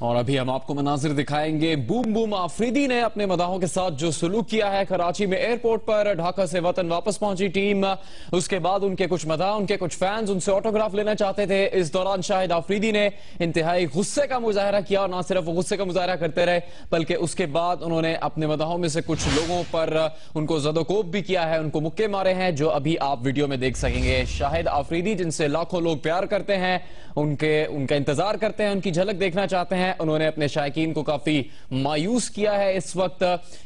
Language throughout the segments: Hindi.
और अभी हम आपको मनाजिर दिखाएंगे। बूम बूम आफरीदी ने अपने मदाहों के साथ जो सलूक किया है कराची में एयरपोर्ट पर। ढाका से वतन वापस पहुंची टीम, उसके बाद उनके कुछ मदाह, उनके कुछ फैंस उनसे ऑटोग्राफ लेना चाहते थे। इस दौरान शाहिद आफरीदी ने इंतहाई गुस्से का मुजाहरा किया और ना सिर्फ वो गुस्से का मुजाहरा करते रहे बल्कि उसके बाद उन्होंने अपने मदाहों में से कुछ लोगों पर उनको ज़दोकोब भी किया है, उनको मुक्के मारे हैं, जो अभी आप वीडियो में देख सकेंगे। शाहिद आफरीदी जिनसे लाखों लोग प्यार करते हैं, उनका इंतजार करते हैं, उनकी झलक देखना चाहते हैं, उन्होंने अपने शायकीन को काफी मायूस किया है इस वक्त।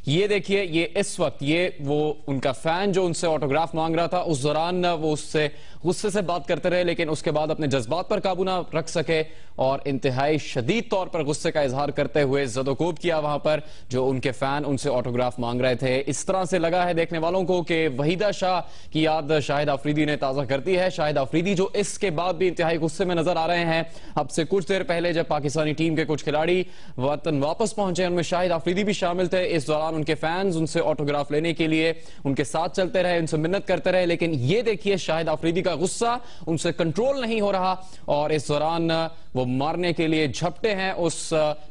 ये देखिए, ये इस वक्त ये वो उनका फैन जो उनसे ऑटोग्राफ मांग रहा था, उस दौरान वो उससे गुस्से से बात करते रहे लेकिन उसके बाद अपने जज्बात पर काबू ना रख सके और इंतहाई शदीद तौर पर गुस्से का इजहार करते हुए ज़दोकोब किया वहां पर जो उनके फैन उनसे ऑटोग्राफ मांग रहे थे। इस तरह से लगा है देखने वालों को कि वहीदा शाह की याद शाहिद आफरीदी ने ताजा कर दी है। शाहिद आफरीदी जो इसके बाद भी इंतहाई गुस्से में नजर आ रहे हैं। अब से कुछ देर पहले जब पाकिस्तानी टीम के कुछ खिलाड़ी वतन वापस पहुंचे, उनमें शाहिद आफरीदी भी शामिल थे। इस दौरान उनके फैंस उनसे ऑटोग्राफ लेने के लिए उनके साथ चलते रहे, उनसे मिन्नत करते रहे, लेकिन ये देखिए शाहिद आफरीदी का गुस्सा उनसे कंट्रोल नहीं हो रहा और इस दौरान वो मारने के लिए झपटे हैं उस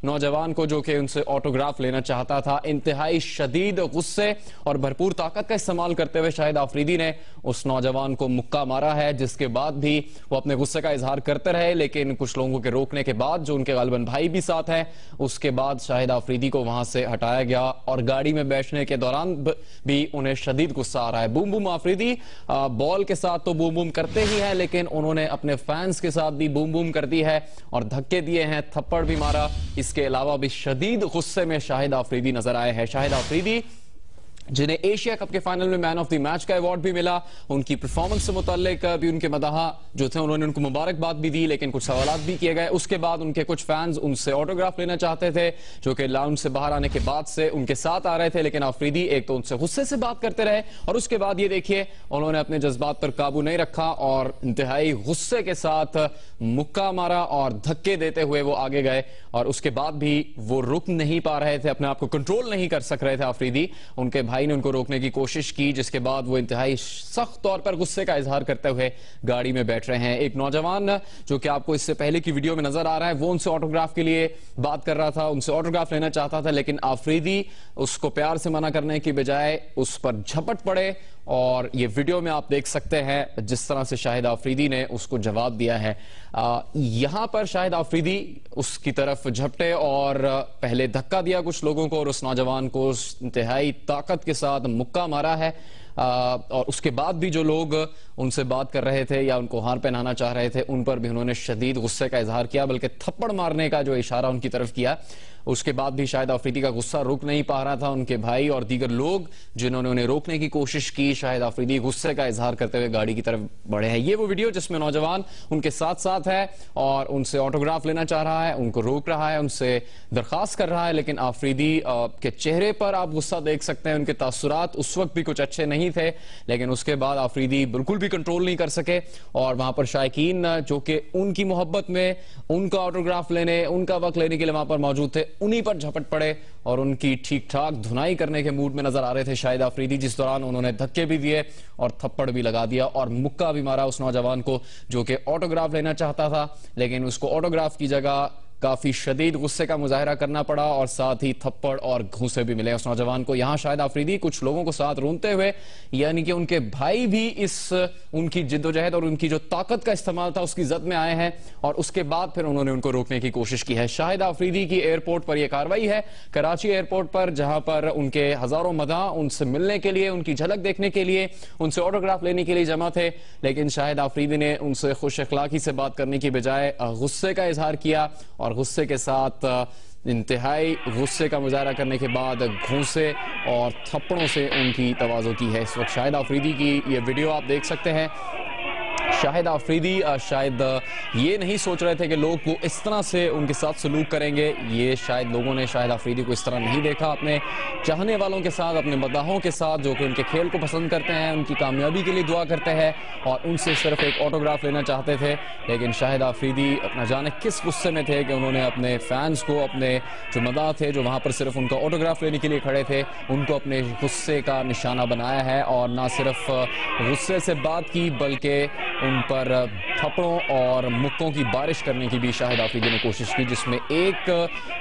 नौजवान को जो कि उनसे ऑटोग्राफ लेना चाहता था। इंतहाई शदीद गुस्से और भरपूर ताकत का इस्तेमाल करते हुए शाहिद आफरीदी ने उस नौजवान को मुक्का मारा है, जिसके बाद भी वो अपने गुस्से का इजहार करते रहे लेकिन कुछ लोगों के रोकने के बाद, जो उनके गालिबन भाई भी साथ हैं, उसके बाद शाहिद आफरीदी को वहां से हटाया गया और गाड़ी में बैठने के दौरान भी उन्हें शदीद गुस्सा आ रहा है। बूम बूम आफरीदी बॉल के साथ तो बूम बूम करते ही हैं लेकिन उन्होंने अपने फैंस के साथ भी बूम बूम कर दी है और धक्के दिए हैं, थप्पड़ भी मारा। इसके अलावा भी शदीद गुस्से में शाहिद आफरीदी नजर आए हैं। शाहिद आफरीदी जिन्हें एशिया कप के फाइनल में मैन ऑफ द मैच का अवार्ड भी मिला, उनकी परफॉर्मेंस से मुताल्लिक भी उनके मदाह जो थे उन्होंने उनको मुबारकबाद भी दी लेकिन कुछ सवालात भी किए गए। उसके बाद उनके कुछ फैंस उनसे ऑटोग्राफ लेना चाहते थे जो कि लाउंज से बाहर आने के बाद से उनके साथ आ रहे थे, लेकिन आफरीदी एक तो उनसे गुस्से से बात करते रहे और उसके बाद ये देखिए उन्होंने अपने जज्बात पर काबू नहीं रखा और इंतहाई गुस्से के साथ मुक्का मारा और धक्के देते हुए वो आगे गए और उसके बाद भी वो रुक नहीं पा रहे थे, अपने आप को कंट्रोल नहीं कर सक रहे थे आफरीदी। उनके भाई ने उनको रोकने की कोशिश की जिसके बाद वो इंतहाई सख्त तौर पर गुस्से का इजहार करते हुए गाड़ी में बैठ रहे हैं। एक नौजवान जो कि आपको इससे पहले की वीडियो में नजर आ रहा है, वो उनसे ऑटोग्राफ के लिए बात कर रहा था, उनसे ऑटोग्राफ लेना चाहता था लेकिन आफरीदी उसको प्यार से मना करने की बजाय उस पर झपट पड़े और ये वीडियो में आप देख सकते हैं जिस तरह से शाहिद आफरीदी ने उसको जवाब दिया है। यहां पर शाहिद आफरीदी उसकी तरफ झपटे और पहले धक्का दिया कुछ लोगों को और उस नौजवान को इंतहाई ताकत के साथ मुक्का मारा है और उसके बाद भी जो लोग उनसे बात कर रहे थे या उनको हार पहनाना चाह रहे थे उन पर भी उन्होंने शदीद गुस्से का इजहार किया, बल्कि थप्पड़ मारने का जो इशारा उनकी तरफ किया। उसके बाद भी शाहिद आफरीदी का गुस्सा रुक नहीं पा रहा था। उनके भाई और दीगर लोग जिन्होंने उन्हें रोकने की कोशिश की, शाहिद आफरीदी गुस्से का इजहार करते हुए गाड़ी की तरफ बढ़े हैं। ये वो वीडियो जिसमें नौजवान उनके साथ साथ है और उनसे ऑटोग्राफ लेना चाह रहा है, उनको रोक रहा है, उनसे दरखास्त कर रहा है, लेकिन आफरीदी के चेहरे पर आप गुस्सा देख सकते हैं। उनके तासुरात उस वक्त भी कुछ अच्छे नहीं थे लेकिन उसके बाद आफरीदी बिल्कुल भी कंट्रोल नहीं कर सके और वहां पर शायकीन जो कि उनकी मोहब्बत में उनका ऑटोग्राफ लेने, उनका वक्त लेने के लिए वहां पर मौजूद थे, उन्हीं पर झपट पड़े और उनकी ठीक ठाक धुनाई करने के मूड में नजर आ रहे थे शाहिद आफरीदी, जिस दौरान उन्होंने धक्के भी दिए और थप्पड़ भी लगा दिया और मुक्का भी मारा उस नौजवान को जो कि ऑटोग्राफ लेना चाहता था, लेकिन उसको ऑटोग्राफ की जगह काफी शदीद गुस्से का मुजाहरा करना पड़ा और साथ ही थप्पड़ और घूंसे भी मिले उस नौजवान को। यहां शाहिद आफरीदी कुछ लोगों को साथ रोनते हुए, यानी कि उनके भाई भी इस उनकी जिद्दोजहद और उनकी जो ताकत का इस्तेमाल था उसकी जद में आए हैं और उसके बाद फिर उन्होंने उनको रोकने की कोशिश की है। शाहिद आफरीदी की एयरपोर्ट पर यह कार्रवाई है, कराची एयरपोर्ट पर, जहां पर उनके हजारों मदाह उनसे मिलने के लिए, उनकी झलक देखने के लिए, उनसे ऑटोग्राफ लेने के लिए जमा थे, लेकिन शाहिद आफरीदी ने उनसे खुश अखलाकी से बात करने की बजाय गुस्से का इजहार किया और गुस्से के साथ इंतहाई गुस्से का मुजाहरा करने के बाद घूंसे और थप्पड़ों से उनकी तवाज़ो की है। इस वक्त शाहिद आफरीदी की ये वीडियो आप देख सकते हैं। शाहिद आफरीदी शायद ये नहीं सोच रहे थे कि लोग वो इस तरह से उनके साथ सलूक करेंगे। ये शायद लोगों ने शाहिद आफरीदी को इस तरह नहीं देखा। अपने चाहने वालों के साथ, अपने मदाहों के साथ जो कि उनके खेल को पसंद करते हैं, उनकी कामयाबी के लिए दुआ करते हैं और उनसे सिर्फ एक ऑटोग्राफ लेना चाहते थे, लेकिन शाहिद आफरीदी अपना जाने किस गुस्से में थे कि उन्होंने अपने फैंस को, अपने जो मदाह थे जो वहाँ पर सिर्फ उनका ऑटोग्राफ लेने के लिए खड़े थे, उनको अपने गुस्से का निशाना बनाया है और ना सिर्फ गुस्से से बात की बल्कि उन पर थप्पड़ों और मुक्कों की बारिश करने की भी शाहिद आफरीदी ने कोशिश की, जिसमें एक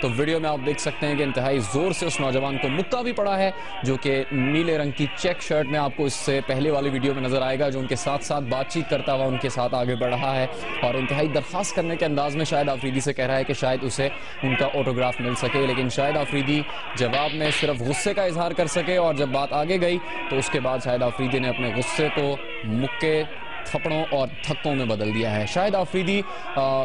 तो वीडियो में आप देख सकते हैं कि इंतहाई जोर से उस नौजवान को मुक्का भी पड़ा है, जो कि नीले रंग की चेक शर्ट में आपको इससे पहले वाली वीडियो में नजर आएगा, जो उनके साथ साथ बातचीत करता हुआ उनके साथ आगे बढ़ रहा है और इंतहाई दरखास्त करने के अंदाज में शाहिद आफरीदी से कह रहा है कि शायद उसे उनका ऑटोग्राफ मिल सके। लेकिन शाहिद आफरीदी जवाब में सिर्फ गुस्से का इजहार कर सके और जब बात आगे गई तो उसके बाद शाहिद आफरीदी ने अपने गुस्से को मुक्के, थप्पड़ों और धक्कों में बदल दिया है। शाहिद आफरीदी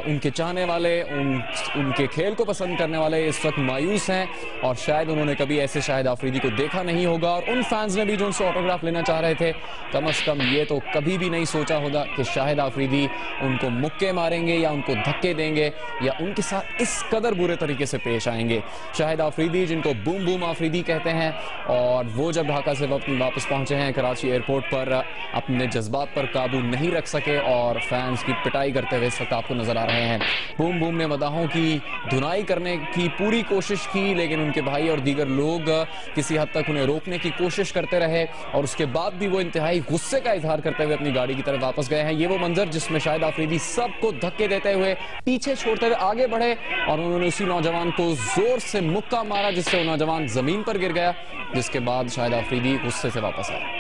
उनके चाहने वाले, उनके खेल को पसंद करने वाले इस वक्त मायूस हैं और शायद उन्होंने कभी ऐसे शाहिद आफरीदी को देखा नहीं होगा। और उन फैंस ने भी जो उनसे ऑटोग्राफ लेना चाह रहे थे, कम से कम ये तो कभी भी नहीं सोचा होगा कि शाहिद आफरीदी उनको मुक्के मारेंगे या उनको धक्के देंगे या उनके साथ इस कदर बुरे तरीके से पेश आएंगे। शाहिद आफरीदी, जिनको बूम बूम आफरीदी कहते हैं, और वो जब ढाका से वापस पहुंचे हैं कराची एयरपोर्ट पर, अपने जज्बात पर काबू नहीं रख सके और फैंस की पिटाई करते हुए इस वक्त आपको नजर आ रहे हैं। बूम बूम ने मदाहों की धुनाई करने की पूरी कोशिश की, लेकिन उनके भाई और दीगर लोग किसी हद तक उन्हें रोकने की कोशिश करते रहे और उसके बाद भी वो इंतहाई गुस्से का इजहार करते हुए अपनी गाड़ी की तरफ वापस गए हैं। ये वो मंजर जिसमें शाहिद आफरीदी सबको धक्के देते हुए पीछे छोड़ते हुए आगे बढ़े और उन्होंने उसी नौजवान को जोर से मुक्का मारा, जिससे वो नौजवान जमीन पर गिर गया, जिसके बाद शाहिद आफरीदी गुस्से से वापस आए।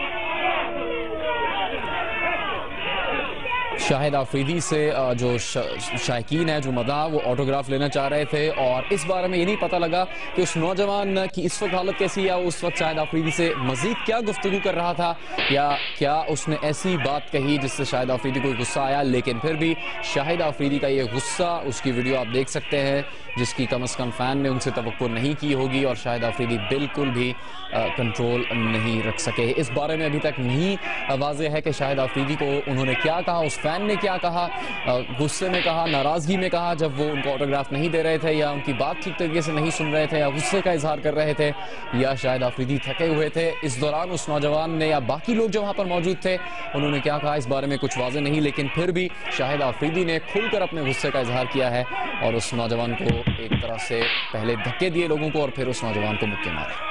शाहिद आफरीदी से जो शायकीन है, जो मदाह, वो ऑटोग्राफ लेना चाह रहे थे और इस बारे में ये नहीं पता लगा कि उस नौजवान की इस वक्त हालत कैसी है, या उस वक्त शाहिद आफरीदी से मजीद क्या गुफ्तगू कर रहा था, या क्या उसने ऐसी बात कही जिससे शाहिद आफरीदी को गुस्सा आया। लेकिन फिर भी शाहिद आफरीदी का ये गुस्सा, उसकी वीडियो आप देख सकते हैं, जिसकी कम से कम फैन ने उनसे तवक्को नहीं की होगी और शाहिद आफरीदी बिल्कुल भी कंट्रोल नहीं रख सके। इस बारे में अभी तक नहीं वाज़ेह है कि शाहिद आफरीदी को उन्होंने क्या कहा, उस फैन ने क्या कहा, गुस्से में कहा, नाराजगी में कहा जब वो उनको ऑटोग्राफ नहीं दे रहे थे, या उनकी बात ठीक तरीके से नहीं सुन रहे थे, या गुस्से का इजहार कर रहे थे, या शाहिद आफरीदी थके हुए थे। इस दौरान उस नौजवान ने या बाकी लोग जो वहाँ पर मौजूद थे, उन्होंने क्या कहा, इस बारे में कुछ वाज़ेह नहीं। लेकिन फिर भी शाहिद आफरीदी ने खुलकर अपने गुस्से का इजहार किया है और उस नौजवान को एक तरह से पहले धक्के दिए लोगों को और फिर उस नौजवान को मुक्के मारे।